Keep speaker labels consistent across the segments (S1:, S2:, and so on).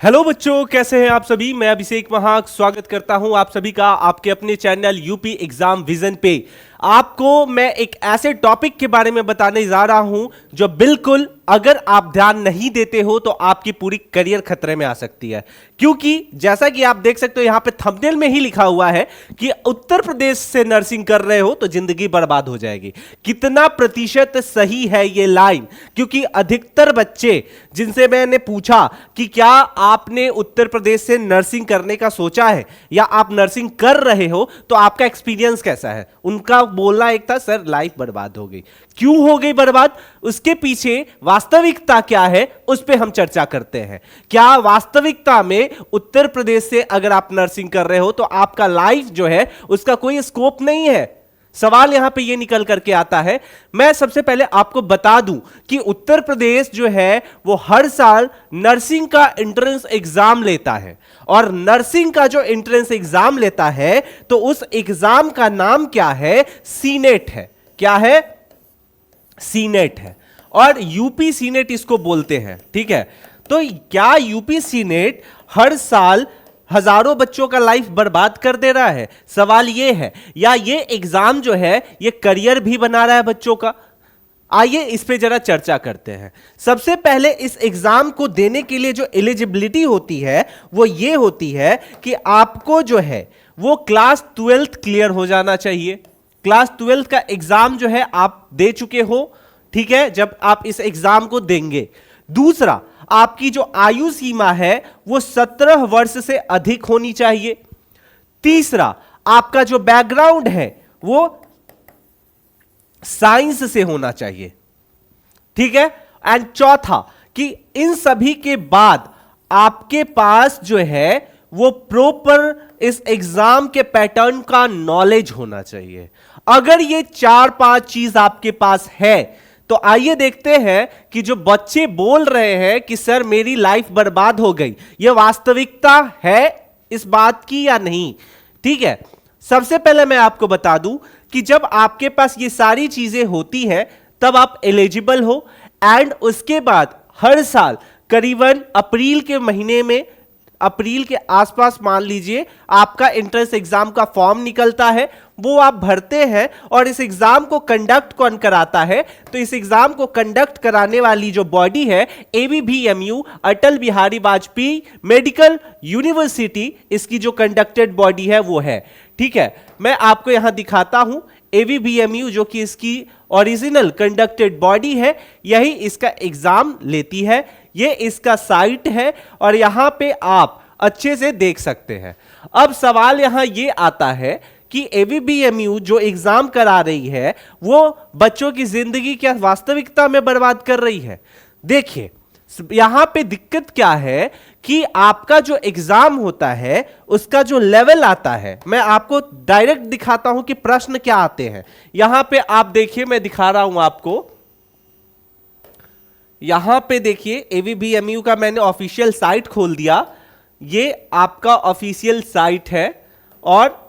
S1: Hello बच्चों, कैसे हैं आप सभी। मैं अभिषेक महाक स्वागत करता हूं आप सभी का आपके अपने चैनल यूपी एग्जाम विजन पे। आपको मैं एक ऐसे टॉपिक के बारे में बताने जा रहा हूं जो बिल्कुल अगर आप ध्यान नहीं देते हो तो आपकी पूरी करियर खतरे में आ सकती है। क्योंकि जैसा कि आप देख सकते हो यहां पे थंबनेल में ही लिखा हुआ है कि उत्तर प्रदेश से नर्सिंग कर रहे हो तो जिंदगी बर्बाद हो जाएगी। कितना प्रतिशत सही है ये लाइन? क्योंकि अधिकतर बच्चे जिनसे मैंने पूछा कि क्या आपने उत्तर प्रदेश से नर्सिंग करने का सोचा है या आप नर्सिंग कर रहे हो तो आपका एक्सपीरियंस कैसा है, उनका बोलना एक था, सर लाइफ बर्बाद हो गई। क्यों हो गई बर्बाद? उसके पीछे वास्तविकता क्या है उस पे हम चर्चा करते हैं। क्या वास्तविकता में उत्तर प्रदेश से अगर आप नर्सिंग कर रहे हो तो आपका लाइफ जो है उसका कोई स्कोप नहीं है? सवाल यहां पे ये निकल करके आता है। मैं सबसे पहले आपको बता दूं कि उत्तर प्रदेश जो है वो हर साल नर्सिंग का एंट्रेंस एग्जाम लेता है, और नर्सिंग का जो एंट्रेंस एग्जाम लेता है तो उस एग्जाम का नाम क्या है? सीनेट है। क्या है? सीनेट है, और यूपी सीनेट इसको बोलते हैं। ठीक है, तो क्या यूपी सीनेट हर साल हजारों बच्चों का लाइफ बर्बाद कर दे रहा है? सवाल यह है। या ये एग्जाम जो है ये करियर भी बना रहा है बच्चों का? आइए इस पे जरा चर्चा करते हैं। सबसे पहले इस एग्जाम को देने के लिए जो एलिजिबिलिटी होती है वो ये होती है कि आपको जो है वो क्लास 12th क्लियर हो जाना चाहिए। क्लास 12th का एग्जाम जो है आप दे चुके हो, ठीक है, जब आप इस एग्जाम को देंगे। दूसरा, आपकी जो आयु सीमा है वो 17 वर्ष से अधिक होनी चाहिए। तीसरा, आपका जो बैकग्राउंड है वो साइंस से होना चाहिए। ठीक है, एंड चौथा कि इन सभी के बाद आपके पास जो है वो प्रॉपर इस एग्जाम के पैटर्न का नॉलेज होना चाहिए। अगर ये 4-5 चीज आपके पास है तो आइए देखते हैं कि जो बच्चे बोल रहे हैं कि सर मेरी लाइफ बर्बाद हो गई, यह वास्तविकता है इस बात की या नहीं। ठीक है, सबसे पहले मैं आपको बता दूं कि जब आपके पास ये सारी चीजें होती हैं तब आप एलिजिबल हो, एंड उसके बाद हर साल करीबन अप्रैल के महीने में, अप्रैल के आसपास मान लीजिए, आपका एंट्रेंस एग्जाम का फॉर्म निकलता है, वो आप भरते हैं। और इस एग्जाम को कंडक्ट कौन कराता है? तो इस एग्जाम को कंडक्ट कराने वाली जो बॉडी है ABBMU, Atal Bihari Vajpayee medical university, इसकी जो कंडक्टेड बॉडी है वो है। ठीक है, मैं आपको यहां दिखाता हूं ABBMU जो कि इसकी ओरिजिनल कंडक्टेड बॉडी है, यही इसका एग्जाम लेती है। ये इसका साइट है और यहां पे आप अच्छे से देख सकते हैं। अब सवाल यहां ये आता है कि ABBMU जो एग्जाम करा रही है वो बच्चों की जिंदगी क्या वास्तविकता में बर्बाद कर रही है? देखिए यहां पे दिक्कत क्या है कि आपका जो एग्जाम होता है उसका जो लेवल आता है, मैं आपको डायरेक्ट दिखाता हूं कि प्रश्न क्या आते हैं। यहां पे आप देखिए, मैं दिखा रहा हूं आपको। यहां पे देखिए ABBMU का मैंने ऑफिशियल साइट खोल दिया। ये आपका ऑफिशियल साइट है और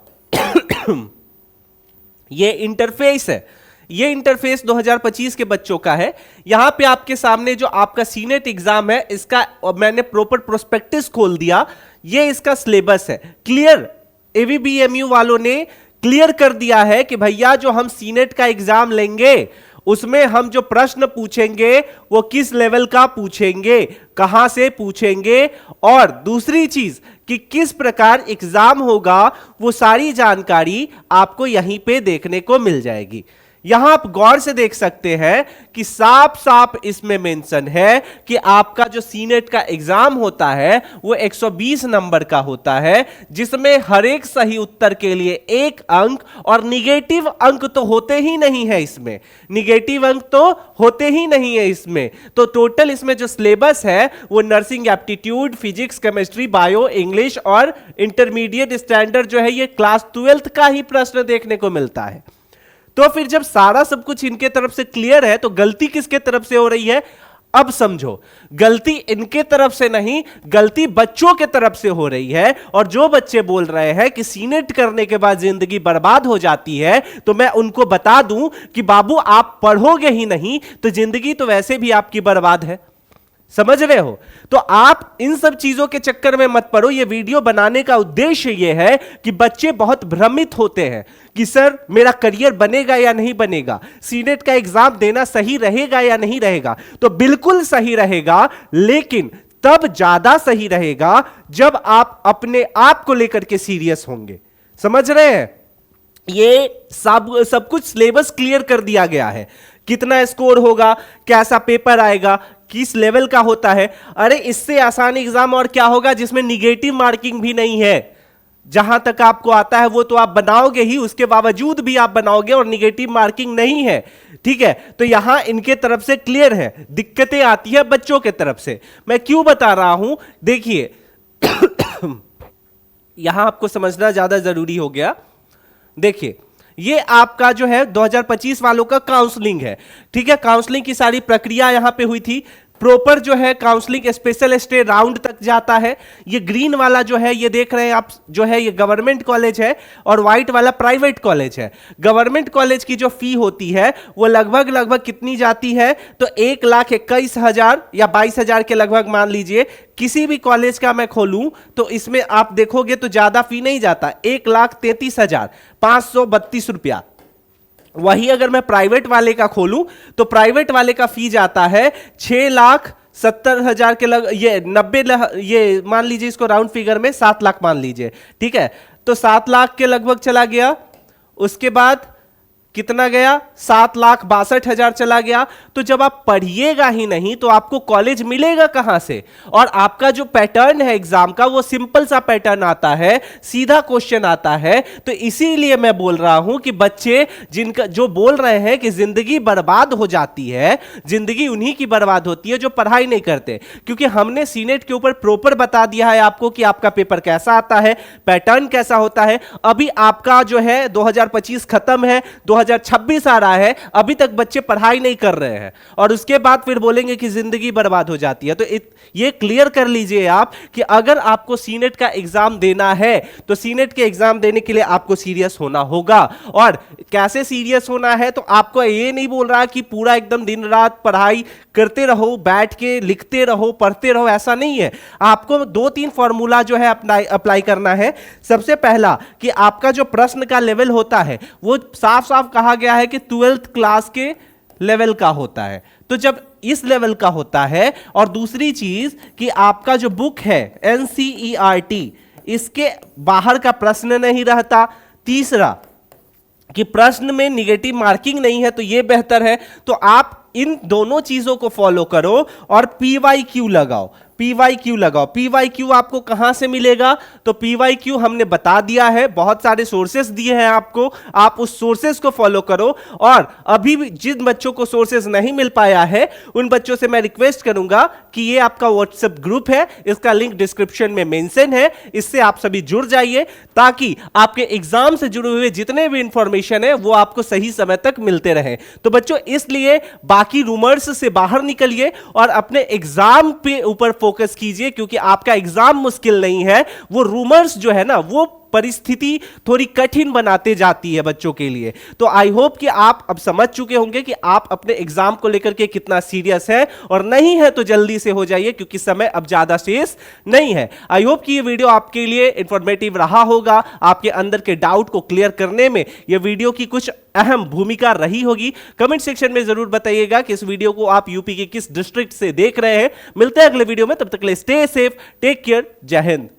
S1: ये इंटरफेस है। ये इंटरफेस 2025 के बच्चों का है। यहां पे आपके सामने जो आपका सीनेट एग्जाम है इसका मैंने प्रॉपर प्रोस्पेक्टस खोल दिया। ये इसका सिलेबस है। क्लियर, ABBMU वालों ने क्लियर कर दिया है कि भैया जो हम सीनेट का एग्जाम लेंगे उसमें हम जो प्रश्न पूछेंगे वो किस लेवल का पूछेंगे, कहां से पूछेंगे, और दूसरी चीज कि किस प्रकार एग्जाम होगा, वो सारी जानकारी आपको यहीं पे देखने को मिल जाएगी। यहां आप गौर से देख सकते हैं कि साफ साफ इसमें मेंशन है कि आपका जो सीनेट का एग्जाम होता है वो 120 नंबर का होता है, जिसमें हर एक सही उत्तर के लिए 1 अंक, और निगेटिव अंक तो होते ही नहीं है इसमें। निगेटिव अंक तो होते ही नहीं है इसमें। तो टोटल इसमें जो सिलेबस है वो nursing aptitude, physics, chemistry, bio, English और इंटरमीडिएट स्टैंडर्ड जो है ये क्लास 12th का ही प्रश्न देखने को मिलता है। तो फिर जब सारा सब कुछ इनके तरफ से क्लियर है तो गलती किसके तरफ से हो रही है? अब समझो, गलती इनके तरफ से नहीं, गलती बच्चों के तरफ से हो रही है। और जो बच्चे बोल रहे हैं कि सीनेट करने के बाद जिंदगी बर्बाद हो जाती है, तो मैं उनको बता दूं कि बाबू आप पढ़ोगे ही नहीं तो जिंदगी तो वैसे भी आपकी बर्बाद है। समझ रहे हो? तो आप इन सब चीजों के चक्कर में मत पड़ो। ये वीडियो बनाने का उद्देश्य ये है कि बच्चे बहुत भ्रमित होते हैं कि सर मेरा करियर बनेगा या नहीं बनेगा, सीनेट का एग्जाम देना सही रहेगा या नहीं रहेगा। तो बिल्कुल सही रहेगा, लेकिन तब ज्यादा सही रहेगा जब आप अपने आप को लेकर के सीरियस होंगे। समझ रहे हैं? ये सब कुछ सिलेबस क्लियर कर दिया गया है, कितना स्कोर होगा, कैसा पेपर आएगा, किस लेवल का होता है। अरे इससे आसान एग्जाम और क्या होगा जिसमें निगेटिव मार्किंग भी नहीं है। जहां तक आपको आता है वो तो आप बनाओगे ही, उसके बावजूद भी आप बनाओगे और निगेटिव मार्किंग नहीं है। ठीक है, तो यहां इनके तरफ से क्लियर है, दिक्कतें आती है बच्चों के तरफ से। मैं क्यों बता रहा हूं, देखिए यहां आपको समझना ज्यादा जरूरी हो गया। देखिए ये आपका जो है 2025 वालों का काउंसलिंग है। ठीक है, काउंसलिंग की सारी प्रक्रिया यहां पे हुई थी। प्रॉपर जो है काउंसलिंग स्पेशल स्टे राउंड तक जाता है। ये ग्रीन वाला जो है ये देख रहे हैं आप, जो है ये गवर्नमेंट कॉलेज है और व्हाइट वाला प्राइवेट कॉलेज है। गवर्नमेंट कॉलेज की जो फी होती है वो लगभग कितनी जाती है, तो 1,21,000 या 22,000 के लगभग मान लीजिए। किसी भी कॉलेज का मैं खोलूं तो इसमें आप देखोगे तो ज्यादा फी नहीं जाता, 1,33,532 रुपया। वही अगर मैं प्राइवेट वाले का खोलूं तो प्राइवेट वाले का फी जाता है 6,70,000 के ये 90, ये मान लीजिए इसको राउंड फिगर में 7 लाख मान लीजिए। ठीक है, तो 7 लाख के लगभग चला गया। उसके बाद कितना गया, 7,62,000 चला गया। तो जब आप पढ़िएगा ही नहीं तो आपको कॉलेज मिलेगा कहां से? और आपका जो पैटर्न है एग्जाम का वो सिंपल सा पैटर्न आता है, सीधा क्वेश्चन आता है। तो इसीलिए मैं बोल रहा हूं कि बच्चे जिनका जो बोल रहे हैं कि जिंदगी बर्बाद हो जाती है, जिंदगी उन्हीं की बर्बाद होती है जो पढ़ाई नहीं करते। क्योंकि हमने सीनेट के ऊपर प्रॉपर बता दिया है आपको कि आपका पेपर कैसा आता है, पैटर्न कैसा होता है। अभी आपका जो है 2025 खत्म है, 2026 आ रहा है, अभी तक बच्चे पढ़ाई नहीं कर रहे हैं और उसके बाद फिर बोलेंगे कि जिंदगी बर्बाद हो जाती है। तो ये क्लियर कर लीजिए आप कि अगर आपको सीनेट का एग्जाम देना है तो सीनेट के एग्जाम देने के लिए आपको सीरियस होना होगा। और कैसे सीरियस होना है, तो आपको ये नहीं बोल रहा कि पूरा एकदम दिन रात पढ़ाई करते रहो, बैठ के लिखते रहो, पढ़ते रहो, ऐसा नहीं है। आपको 2-3 फॉर्मूला जो है अप्लाई करना है। सबसे पहला कि आपका जो प्रश्न का लेवल होता है वो साफ साफ कहा गया है कि 12th क्लास के लेवल का होता है। तो जब इस लेवल का होता है, और दूसरी चीज कि आपका जो बुक है NCERT, इसके बाहर का प्रश्न नहीं रहता। तीसरा कि प्रश्न में निगेटिव मार्किंग नहीं है, तो यह बेहतर है। तो आप इन दोनों चीजों को फॉलो करो और PYQ लगाओ। PYQ लगाओ। PYQ आपको कहां से मिलेगा, तो PYQ हमने बता दिया है, बहुत सारे सोर्सेस दिए हैं आपको, आप उस सोर्सेस को फॉलो करो। और अभी भी जिन बच्चों को सोर्सेस नहीं मिल पाया है उन बच्चों से मैं रिक्वेस्ट करूंगा कि ये आपका व्हाट्सएप ग्रुप है, इसका लिंक डिस्क्रिप्शन में मेंशन है, इससे आप सभी जुड़ जाइए ताकि आपके एग्जाम से जुड़े हुए जितने भी इंफॉर्मेशन है वो आपको सही समय तक मिलते रहे। तो बच्चों इसलिए बाकी रूमर्स से बाहर निकलिए और अपने एग्जाम पे ऊपर फोकस कीजिए, क्योंकि आपका एग्जाम मुश्किल नहीं है, वो रूमर्स जो है ना वो परिस्थिति थोड़ी कठिन बनाते जाती है बच्चों के लिए। तो आई होप कि आप अब समझ चुके होंगे कि आप अपने एग्जाम को लेकर के कितना सीरियस है, और नहीं है तो जल्दी से हो जाइए क्योंकि समय अब ज्यादा शेष नहीं है। आई होप कि ये वीडियो आपके लिए इंफॉर्मेटिव रहा होगा, आपके अंदर के डाउट को क्लियर करने में ये वीडियो की कुछ अहम भूमिका रही होगी। कमेंट सेक्शन में जरूर बताइएगा कि इस वीडियो को आप यूपी के किस डिस्ट्रिक्ट से देख रहे हैं। मिलते हैं अगले वीडियो में, तब तक के लिए स्टे सेफ, टेक केयर, जय हिंद।